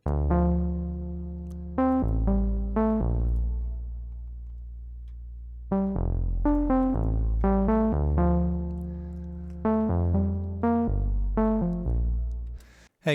Hey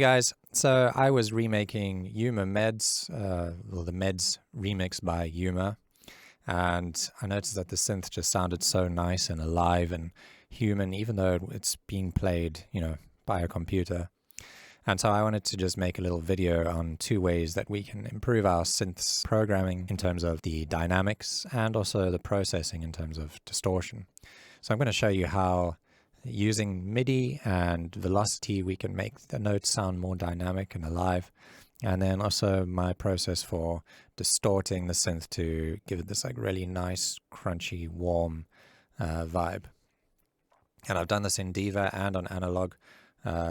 guys, so I was remaking Yuma Meds, the Meds remix by Yuma, and I noticed that the synth just sounded so nice and alive and human, even though it's being played, by a computer. And so I wanted to just make a little video on 2 ways that we can improve our synths programming in terms of the dynamics and also the processing in terms of distortion. So I'm going to show you how using MIDI and velocity we can make the notes sound more dynamic and alive, and then also my process for distorting the synth to give it this like really nice crunchy warm vibe. And I've done this in Diva and on analog.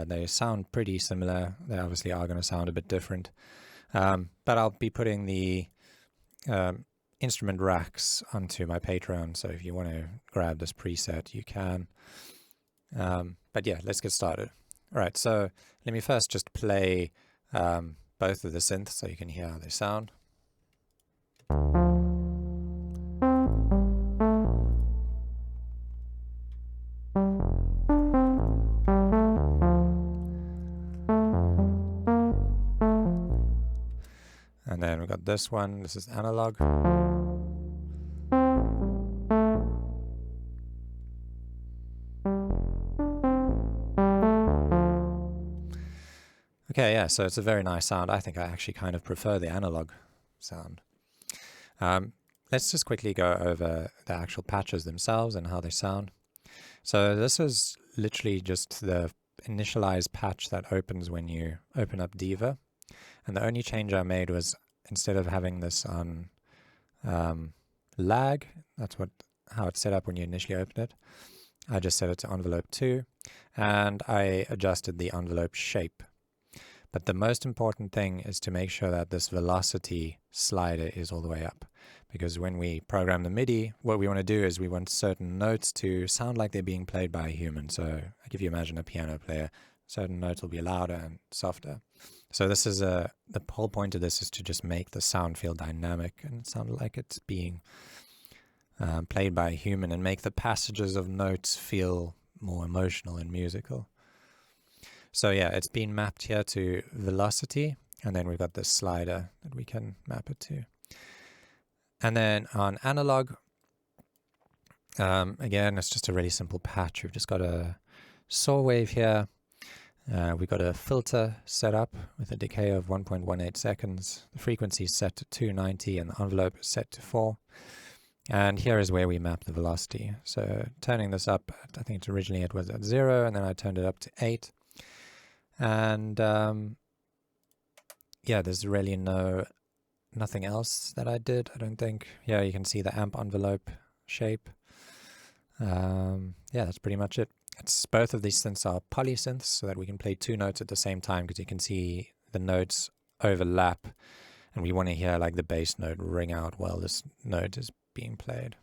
They sound pretty similar. They obviously are going to sound a bit different, but I'll be putting the instrument racks onto my Patreon, so if you want to grab this preset you can. But yeah, let's get started. All right, so let me first just play both of the synths so you can hear how they sound. And then we've got this one. This is analog. Okay, yeah, so it's a very nice sound. I think I actually kind of prefer the analog sound. Let's just quickly go over the actual patches themselves and how they sound. So this is literally just the initialized patch that opens when you open up Diva. And the only change I made was, instead of having this on lag, that's how it's set up when you initially open it, I just set it to envelope 2, and I adjusted the envelope shape. But the most important thing is to make sure that this velocity slider is all the way up, because when we program the MIDI, what we want to do is we want certain notes to sound like they're being played by a human. So like if you imagine a piano player, certain notes will be louder and softer. So this is the whole point of this is to just make the sound feel dynamic and sound like it's being played by a human, and make the passages of notes feel more emotional and musical. So yeah, it's been mapped here to velocity, and then we've got this slider that we can map it to. And then on analog, again, it's just a really simple patch. We've just got a saw wave here. We've got a filter set up with a decay of 1.18 seconds. The frequency is set to 290 and the envelope is set to 4. And here is where we map the velocity. So turning this up, I think originally it was at 0, and then I turned it up to 8. And yeah, there's really nothing else that I did, I don't think. Yeah, you can see the amp envelope shape. Yeah, that's pretty much it. Both of these synths are polysynths, so that we can play 2 notes at the same time, because you can see the notes overlap, and we want to hear like the bass note ring out while this note is being played.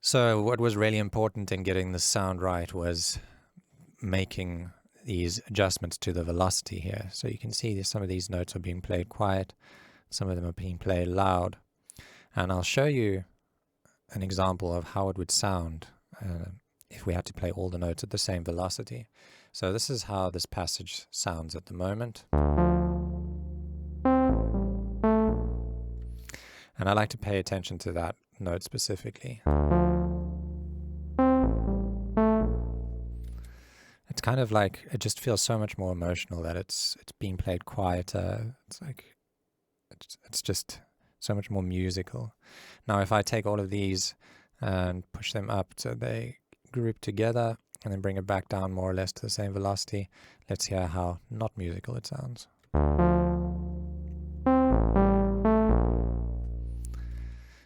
So what was really important in getting the sound right was making these adjustments to the velocity here. So you can see some of these notes are being played quiet, some of them are being played loud, and I'll show you an example of how it would sound if we had to play all the notes at the same velocity. So this is how this passage sounds at the moment. And I like to pay attention to that note specifically. It's kind of like, it just feels so much more emotional that it's being played quieter. It's like, it's just so much more musical. Now if I take all of these and push them up so they group together and then bring it back down more or less to the same velocity, let's hear how not musical it sounds.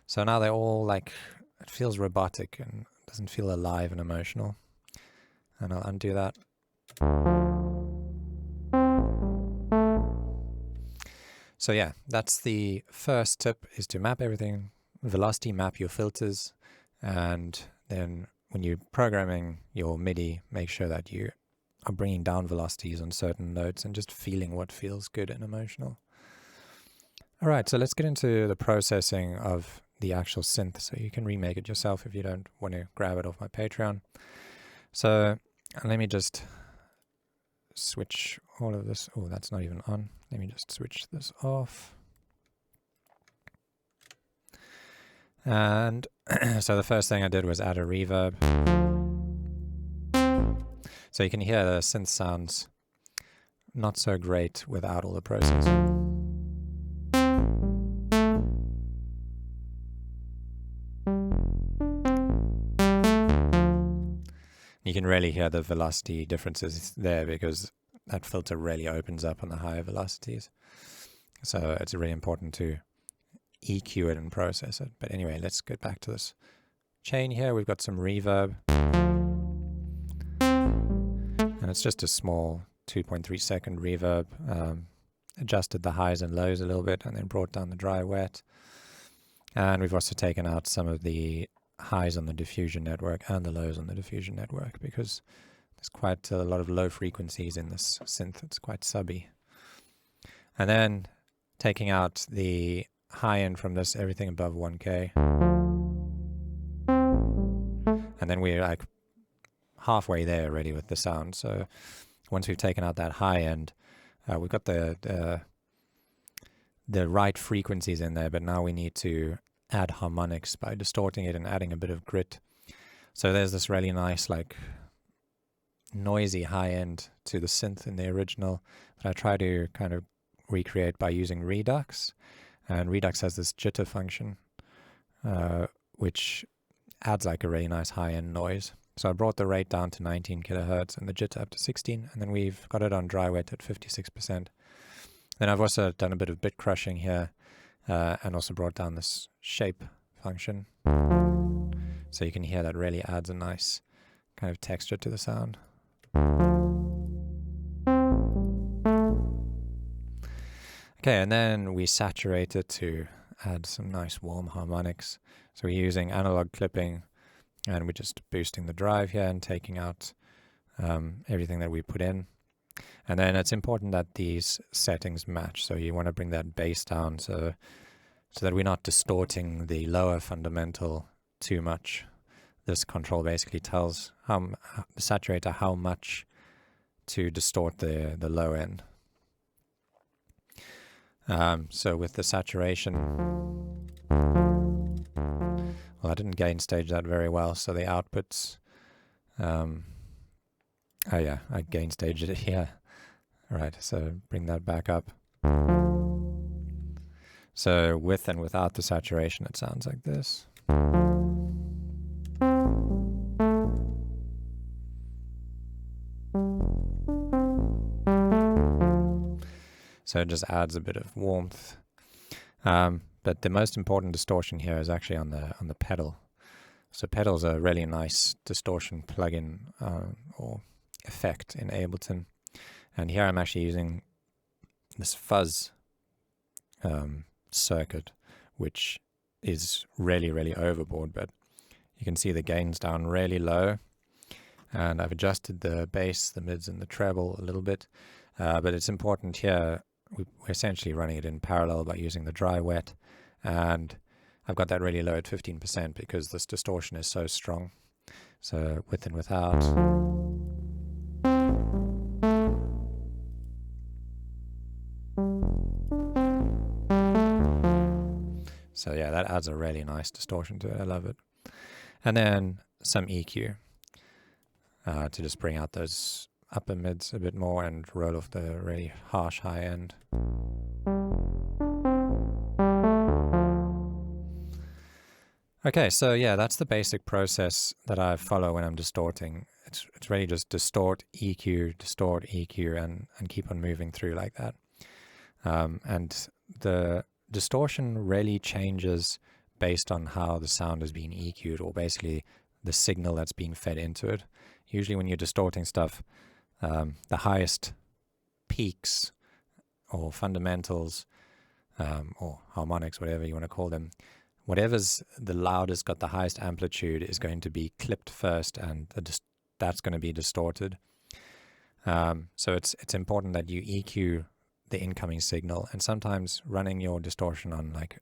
So now they're all like, it feels robotic and doesn't feel alive and emotional. And I'll undo that. So yeah, that's the first tip, is to map everything, velocity, map your filters, and then when you're programming your MIDI, make sure that you I'm bringing down velocities on certain notes and just feeling what feels good and emotional. All right, so let's get into the processing of the actual synth. So you can remake it yourself if you don't want to grab it off my Patreon. So let me just switch all of this. Oh, that's not even on. Let me just switch this off. And so the first thing I did was add a reverb. So you can hear the synth sounds not so great without all the processing. You can really hear the velocity differences there because that filter really opens up on the higher velocities. So it's really important to EQ it and process it. But anyway, let's get back to this chain here. We've got some reverb. And it's just a small 2.3 second reverb. Adjusted the highs and lows a little bit and then brought down the dry wet. And we've also taken out some of the highs on the diffusion network and the lows on the diffusion network because there's quite a lot of low frequencies in this synth. It's quite subby. And then taking out the high end from this, everything above 1K. And then we're like halfway there already with the sound. So once we've taken out that high end, we've got the right frequencies in there, but now we need to add harmonics by distorting it and adding a bit of grit. So there's this really nice, like, noisy high end to the synth in the original that I try to kind of recreate by using Redux. And Redux has this jitter function, which adds like a really nice high end noise. So I brought the rate down to 19 kilohertz and the jitter up to 16, and then we've got it on dry wet at 56%. Then I've also done a bit of bit crushing here, and also brought down this shape function. So you can hear that really adds a nice kind of texture to the sound. Okay, and then we saturate it to add some nice warm harmonics. So we're using analog clipping, and we're just boosting the drive here and taking out everything that we put in. And then it's important that these settings match. So you want to bring that bass down so that we're not distorting the lower fundamental too much. This control basically tells the saturator how much to distort the low end. So with the saturation, well, I didn't gain stage that very well, so the outputs, oh yeah, I gain staged it here. All right, so bring that back up. So with and without the saturation, it sounds like this. So it just adds a bit of warmth. But the most important distortion here is actually on the pedal. So pedals are a really nice distortion plugin or effect in Ableton. And here I'm actually using this fuzz circuit, which is really, really overboard, but you can see the gain's down really low. And I've adjusted the bass, the mids, and the treble a little bit. But it's important here, we're essentially running it in parallel by using the dry wet. And I've got that really low at 15% because this distortion is so strong. So with and without. So yeah, that adds a really nice distortion to it. I love it. And then some EQ to just bring out those upper mids a bit more and roll off the really harsh high end. Okay, so yeah, that's the basic process that I follow when I'm distorting. It's really just distort, EQ, and keep on moving through like that. And the distortion really changes based on how the sound is being EQ'd, or basically the signal that's being fed into it. Usually when you're distorting stuff, the highest peaks or fundamentals or harmonics, whatever you want to call them, whatever's the loudest, got the highest amplitude, is going to be clipped first, and that's going to be distorted. So it's important that you EQ the incoming signal, and sometimes running your distortion on like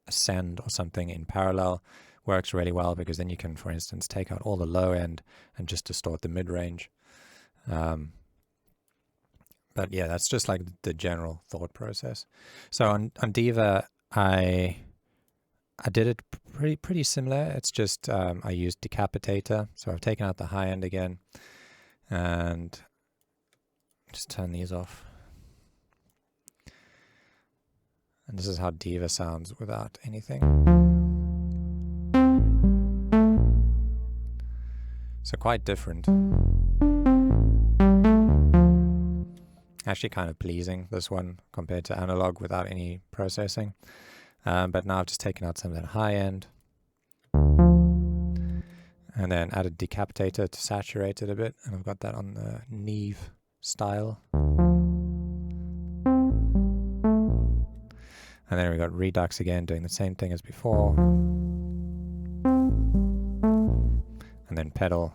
a send or something in parallel works really well, because then you can, for instance, take out all the low end and just distort the mid-range. But yeah, that's just like the general thought process. So on Diva, I did it pretty similar. It's just I used decapitator, so I've taken out the high end again, and just turn these off. And this is how Diva sounds without anything. So quite different. Actually kind of pleasing, this one, compared to analog without any processing. But now I've just taken out some of that high end. And then added decapitator to saturate it a bit. And I've got that on the Neve style. And then we got Redux again, doing the same thing as before. And then pedal.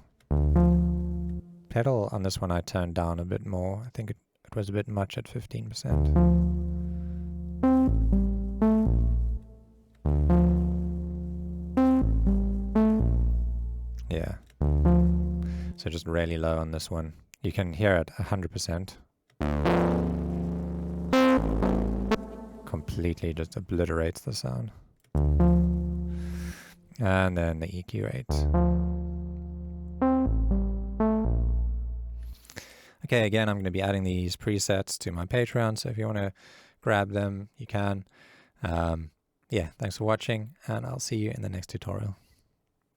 Pedal on this one I turned down a bit more. I think it was a bit much at 15%. Yeah. So just really low on this one. You can hear it 100%. Completely just obliterates the sound. And then the EQ rate. Okay, again, I'm going to be adding these presets to my Patreon, so if you want to grab them, you can. Yeah, thanks for watching, and I'll see you in the next tutorial.